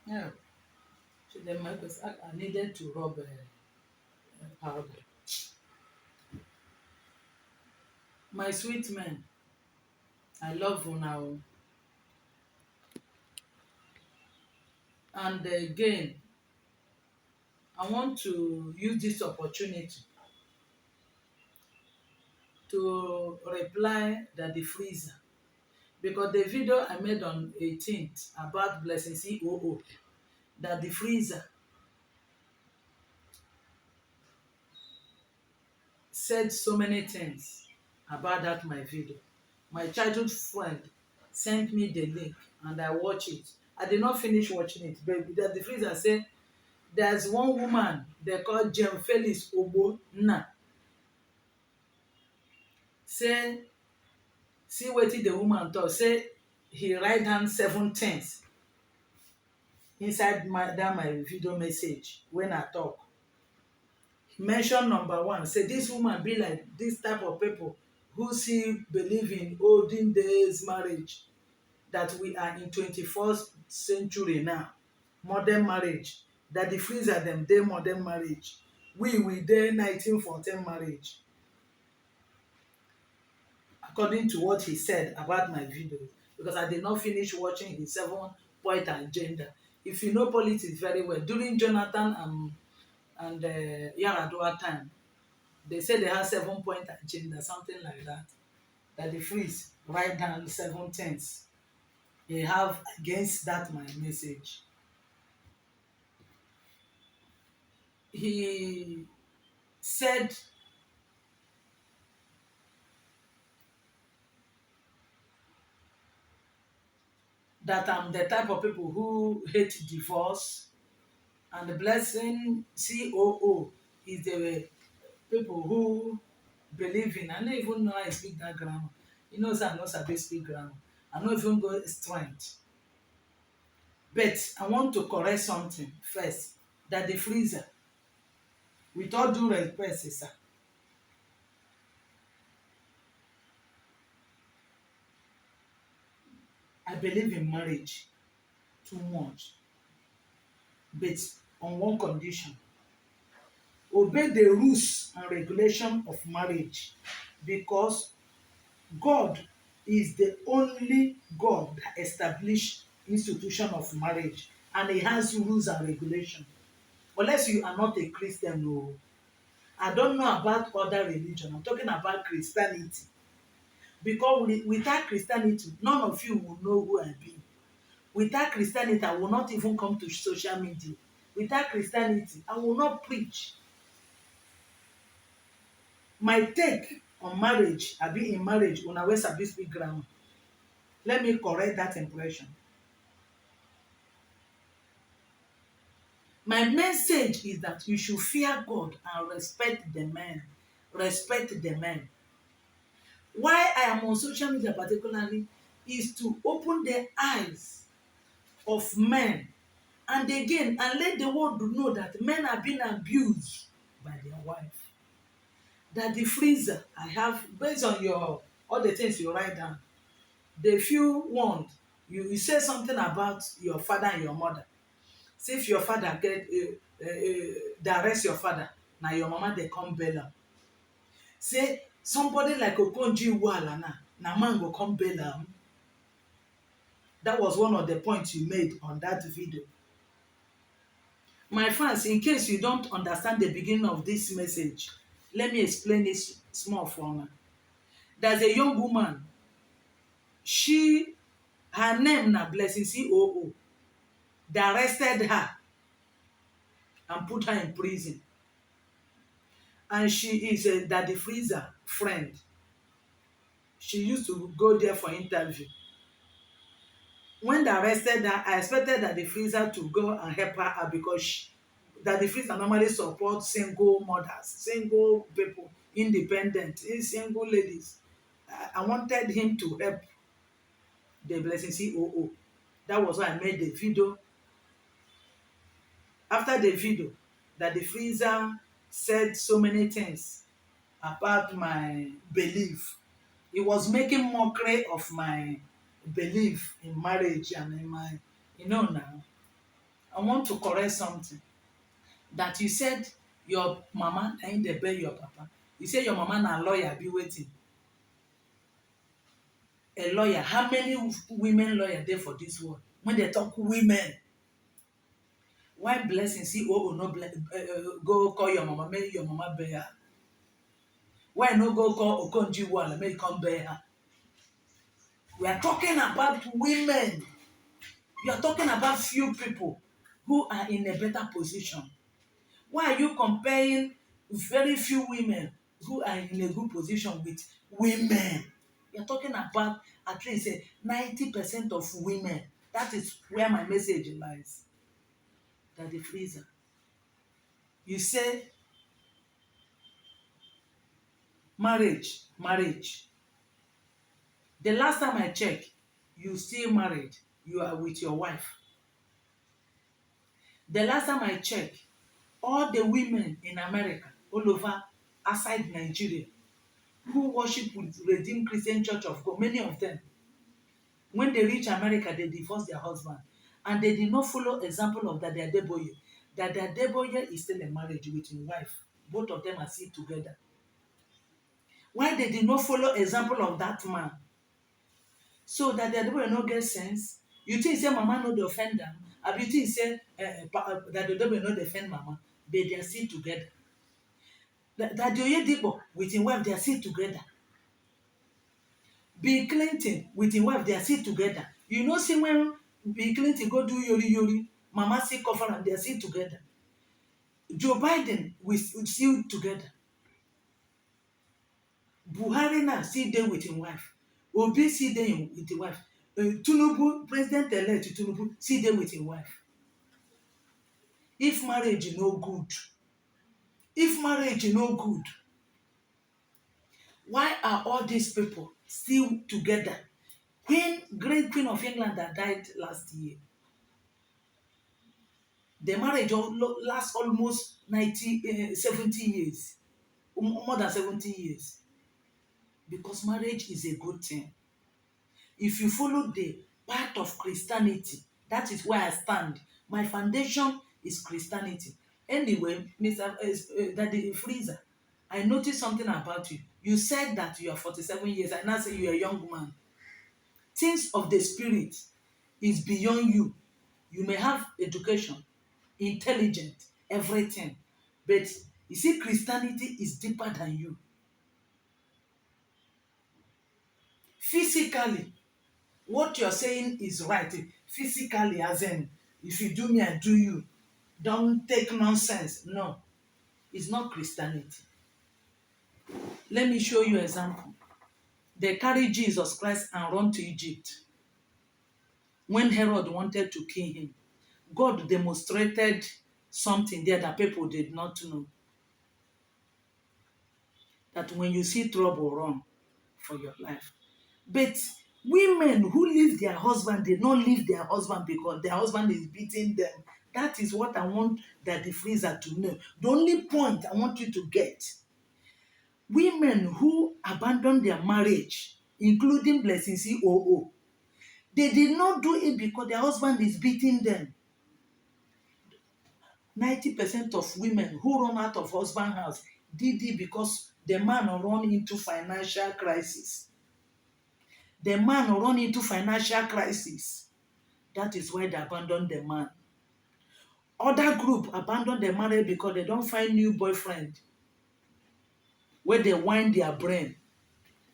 Yeah. So then I needed to rub powder. My sweet men, I love you now. And again, I want to use this opportunity to reply that the freezer, because the video I made on 18th about Blessing COO, that the freezer said so many things about that my video. My childhood friend sent me the link and I watched it. I did not finish watching it, but the freezer said there's one woman they call Jem Felix Ogbo Nna, say see wetin the woman talk, say he write down 7 things inside my video message when I talk. He mention number one, say this woman be like this type of people who still believe in olden days marriage, that we are in 21st century now, modern marriage, that the freezer dem dey modern marriage, we dey 1914 marriage, according to what he said about my video, because I did not finish watching his 7 point agenda. If you know politics very well, during Jonathan and Yaradua time, they say they have 7 point agenda, something like that. That the freeze write down 7 things they have against that my message. He said that I'm the type of people who hate divorce, and the Blessing COO is the people who believe in. I no even know how I speak that grammar. You know, say I no sabi speak grammar. I no even go strength. But I want to correct something first. That the freezer, with all due respect, sir, I believe in marriage too much, but on one condition: obey the rules and regulation of marriage, because God is the only God that established institution of marriage, and he has rules and regulation. Unless you are not a Christian, no. I don't know about other religion. I'm talking about Christianity. Because without Christianity, none of you will know who I be. Without Christianity, I will not even come to social media. Without Christianity, I will not preach. My take on marriage, I be in marriage, una wey sabi speak grammar. Let me correct that impression. My message is that you should fear God and respect the men. Respect the men. Why I am on social media particularly is to open the eyes of men, and again, and let the world know that men are being abused by their wife. That the freezer I have, based on your all the things you write down, the few one you say something about your father and your mother. Say if your father get dey arrest your father, na your mama dey come bail am. Say somebody like Okonjo Iweala now, na man go come bail am. That was one of the points you made on that video. My fans, in case you don't understand the beginning of this message, let me explain it small for una. There's a young woman, her name na Blessing COO. They arrested her and put her in prison, and she is a Daddy Freezer friend. She used to go there for interview. When they arrested her, I expected Daddy Freezer to go and help her out, because Daddy Freezer normally support single mothers, single people, independent, single ladies. I wanted him to help the Blessing COO. That was why I made the video. After the video, Daddy Freezer said so many things about my belief. He was making mockery of my belief in marriage and in my, now. I want to correct something. That you said your mama na im dey bear your papa. You say your mama na lawyer be wetin? A lawyer. How many women lawyer dey for dis world? When they talk women, why Blessing COO no go call your mama make your mama bear her? Why no go call Okonjo-Iweala make e come bear her? We are talking about women. You are talking about few people who are in a better position. Why are you comparing very few women who are in a good position with women? You're talking about at least 90% of women. That is where my message lies. That the freezer. You say marriage. The last time I checked, you still married. You are with your wife. The last time I checked, all the women in America, all over, outside Nigeria, who worship with Redeemed Christian Church of God, many of them, when they reach America, they divorce their husband. And they did not follow example of Daddy Adeboye. Daddy Adeboye is still in marriage with his wife. Both of them are still together. Why they did not follow example of that man? So Daddy Adeboye no get sense. You think say mama no dey offend am? Abi you think say Daddy Adeboye no dey offend mama? But they are still together. Daddy Oyedepo with his wife, they are still together. Bill Clinton with him wife, they are still together. You know, see when Bill Clinton go do yori, mama still cover am, they are still together. Joe Biden still together. Buhari now still dey with him wife. Obi still dey with him wife. Tinubu, President-elect Tinubu, still dey with him wife. If marriage no good, why are all these people still together? Great Queen of England that died last year, the marriage last almost 70 years, more than 70 years, because marriage is a good thing. If you follow the path of Christianity, that is where I stand. My foundation is Christianity. Anyway, Mr. Daddy Freezer, I noticed something about you. You said that you are 47 years, and now say you are a young man. Things of the spirit is beyond you. You may have education, intelligent, everything, but you see, Christianity is deeper than you. Physically, what you're saying is right. Physically, as in, if you do me, I do you. Don't take nonsense. No, it's not Christianity. Let me show you an example. They carry Jesus Christ and run to Egypt. When Herod wanted to kill him, God demonstrated something there that people did not know. That when you see trouble, run for your life. But women who leave their husband, they don't leave their husband because their husband is beating them. That is what I want Daddy Freezer to know. The only point I want you to get. Women who abandon their marriage, including Blessing COO, they did not do it because their husband is beating them. 90% of women who run out of husband's house did it because the man run into financial crisis. The man run into financial crisis. That is why they abandon the man. Other group abandon the marriage because they don't find new boyfriend. Where they wind their brain.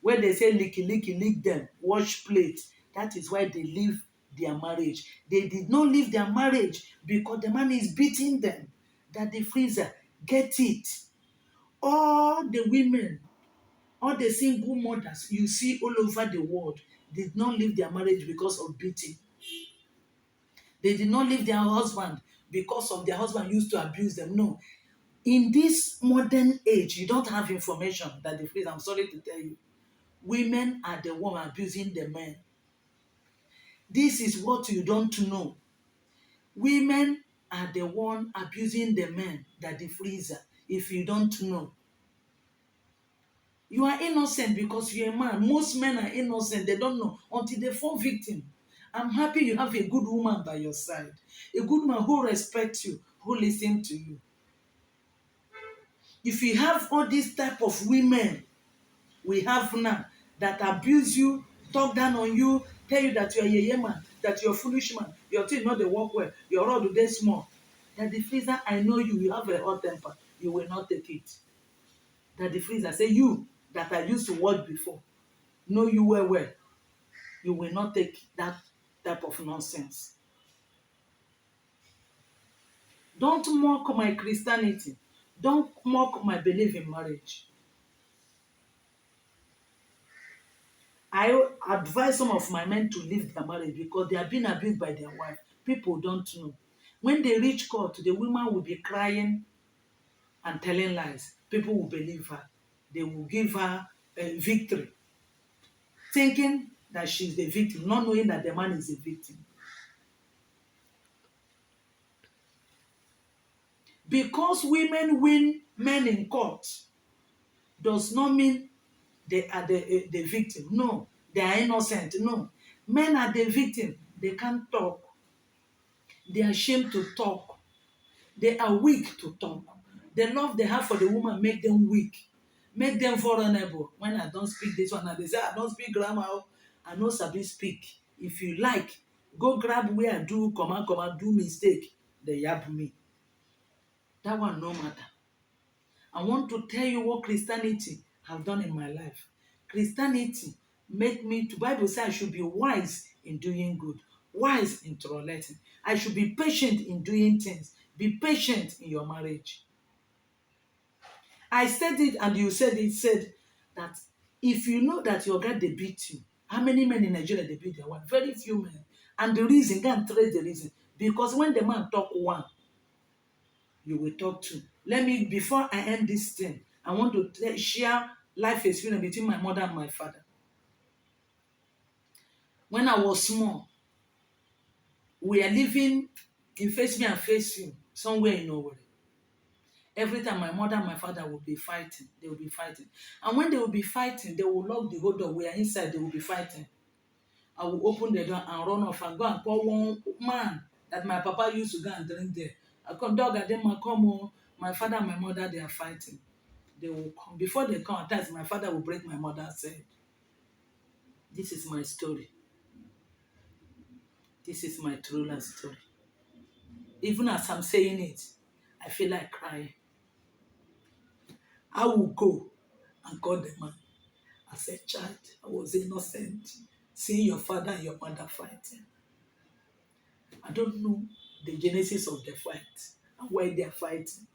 Where they say lick them, wash plate. That is why they leave their marriage. They did not leave their marriage because the man is beating them. Daddy Freezer, get it. All the women, all the single mothers you see all over the world did not leave their marriage because of beating. They did not leave their husband because of their husband used to abuse them. No. In this modern age, you don't have information, Daddy Freezer. I'm sorry to tell you. Women are the one abusing the men. This is what you don't know. Women are the one abusing the men, Daddy Freezer, if you don't know. You are innocent because you're a man. Most men are innocent. They don't know until they fall victim. I'm happy you have a good woman by your side, a good man who respects you, who listens to you. If you have all these type of women we have now that abuse you, talk down on you, tell you that you're a yeye man, that you're a foolish man, your thing not dey work well, your rod dey small. That the freezer, I know you have a hot temper, you will not take it. That the freezer say you that I used to work before, know you well, you will not take that type of nonsense. Don't mock my Christianity. Don't mock my belief in marriage. I advise some of my men to leave their marriage because they are being abused by their wife. People don't know. When they reach court, the woman will be crying and telling lies. People will believe her. They will give her a victory, thinking that she's the victim, not knowing that the man is a victim. Because women win men in court does not mean they are the victim. No, they are innocent. No, men are the victim. They can't talk. They are ashamed to talk. They are weak to talk. The love they have for the woman make them weak, make them vulnerable. When I don't speak this one, they say I don't speak grammar. I no sabi speak. If you like, go grab where I do command, do mistake. They yab me. That one no matter. I want to tell you what Christianity have done in my life. Christianity make me to Bible say I should be wise in doing good, wise in tolerating. I should be patient in doing things. Be patient in your marriage. I said it and you said it, said that if you know that your guy they beat you, how many men in Nigeria they beat their wife? Very few men. And the reason, go and trace the reason. Because when the man talk one, you will talk two. Let me, before I end this thing, I want to share life experience between my mother and my father. When I was small, we are living in Face Me and Face You, somewhere in Owerri. Every time my mother and my father will be fighting, they will be fighting. And when they will be fighting, they will lock the whole door. We are inside, they will be fighting. I will open the door and run off and go and call one man that my papa used to go and drink there. I come, dog, and then come home. My father and my mother, they are fighting. They will come. Before they come, at times my father will break my mother's head. This is my story. This is my true life story. Even as I'm saying it, I feel like crying. I will go and call the man. As a child, I was innocent, seeing your father and your mother fighting. I don't know the genesis of the fight and why they are fighting.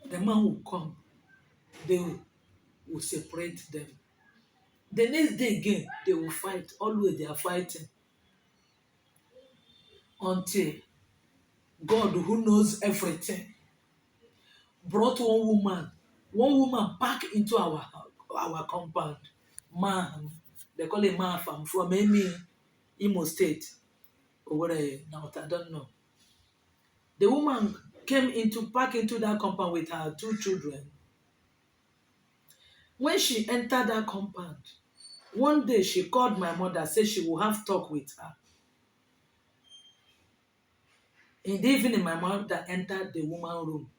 The man will come, they will separate them. The next day again, they will fight. Always they are fighting. Until God, who knows everything, brought one woman back into our compound. Man, they call him man from Imo State. Or what I don't know. The woman came back into that compound with her 2 children. When she entered that compound, one day she called my mother, said she will have talk with her. In the evening, my mother entered the woman's room.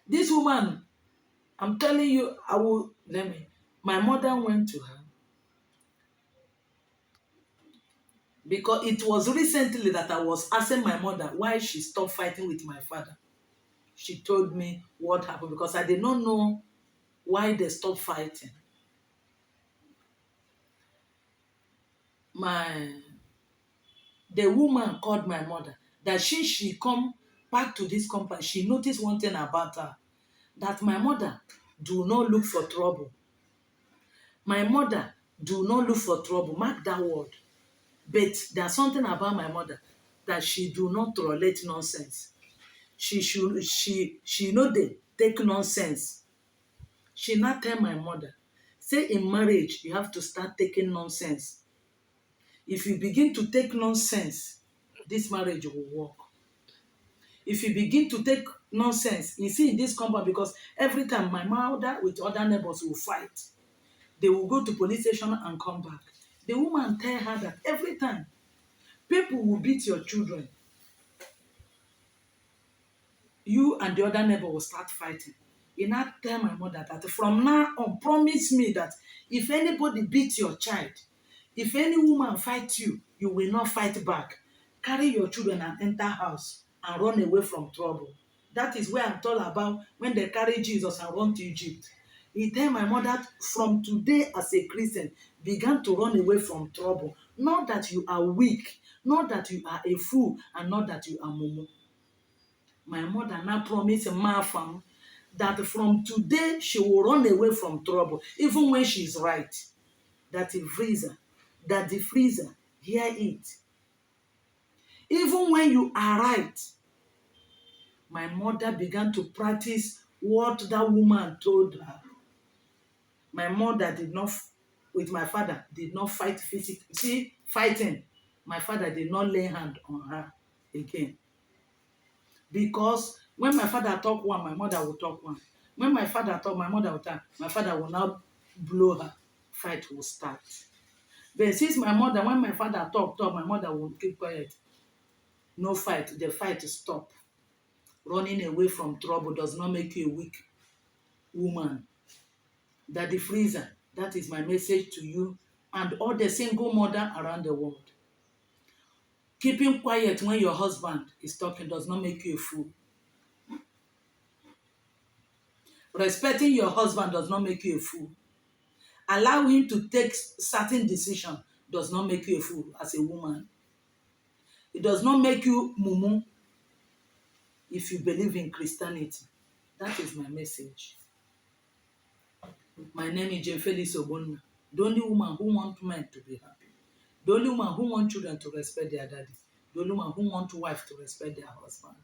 This woman, I'm telling you, my mother went to her. Because it was recently that I was asking my mother why she stopped fighting with my father. She told me what happened because I did not know why they stopped fighting. The woman called my mother that she come back to this compound, she noticed one thing about her, that my mother do not look for trouble. My mother do not look for trouble. Mark that word. But there's something about my mother that she do not tolerate nonsense. She know they take nonsense. She not tell my mother, say in marriage you have to start taking nonsense. If you begin to take nonsense, this marriage will work. If you begin to take nonsense, you see in this compound, because every time my mother with other neighbors will fight, They will go to police station and come back. The woman tell her that every time people will beat your children, you and the other neighbor will start fighting. He now tell my mother that from now on, promise me that if anybody beat your child, if any woman fight you, you will not fight back. Carry your children and enter house and run away from trouble. That is where I'm told about when they carry Jesus and run to Egypt. He tell my mother from today as a Christian, began to run away from trouble. Not that you are weak, not that you are a fool, and not that you are mumu. My mother now promised Mafam that from today she will run away from trouble, even when she's right. That the freezer, hear it. Even when you are right, my mother began to practice what that woman told her. My mother did not, with my father, did not fight physically. See, fighting, my father did not lay hand on her again. Because when my father talk one, my mother will talk one. When my father talk, my mother will talk. My father will now blow her. Fight will start. But since my mother, when my father talk, my mother will keep quiet. No fight. The fight stop. Running away from trouble does not make you a weak woman. That the freezer. That is my message to you and all the single mother around the world. Keeping quiet when your husband is talking does not make you a fool. Respecting your husband does not make you a fool. Allow him to take certain decisions does not make you a fool as a woman. It does not make you mumu if you believe in Christianity. That is my message. My name is Jane Felix Obonna. The only woman who wants men to be happy. The only woman who wants children to respect their daddy. The only woman who wants wife to respect their husband.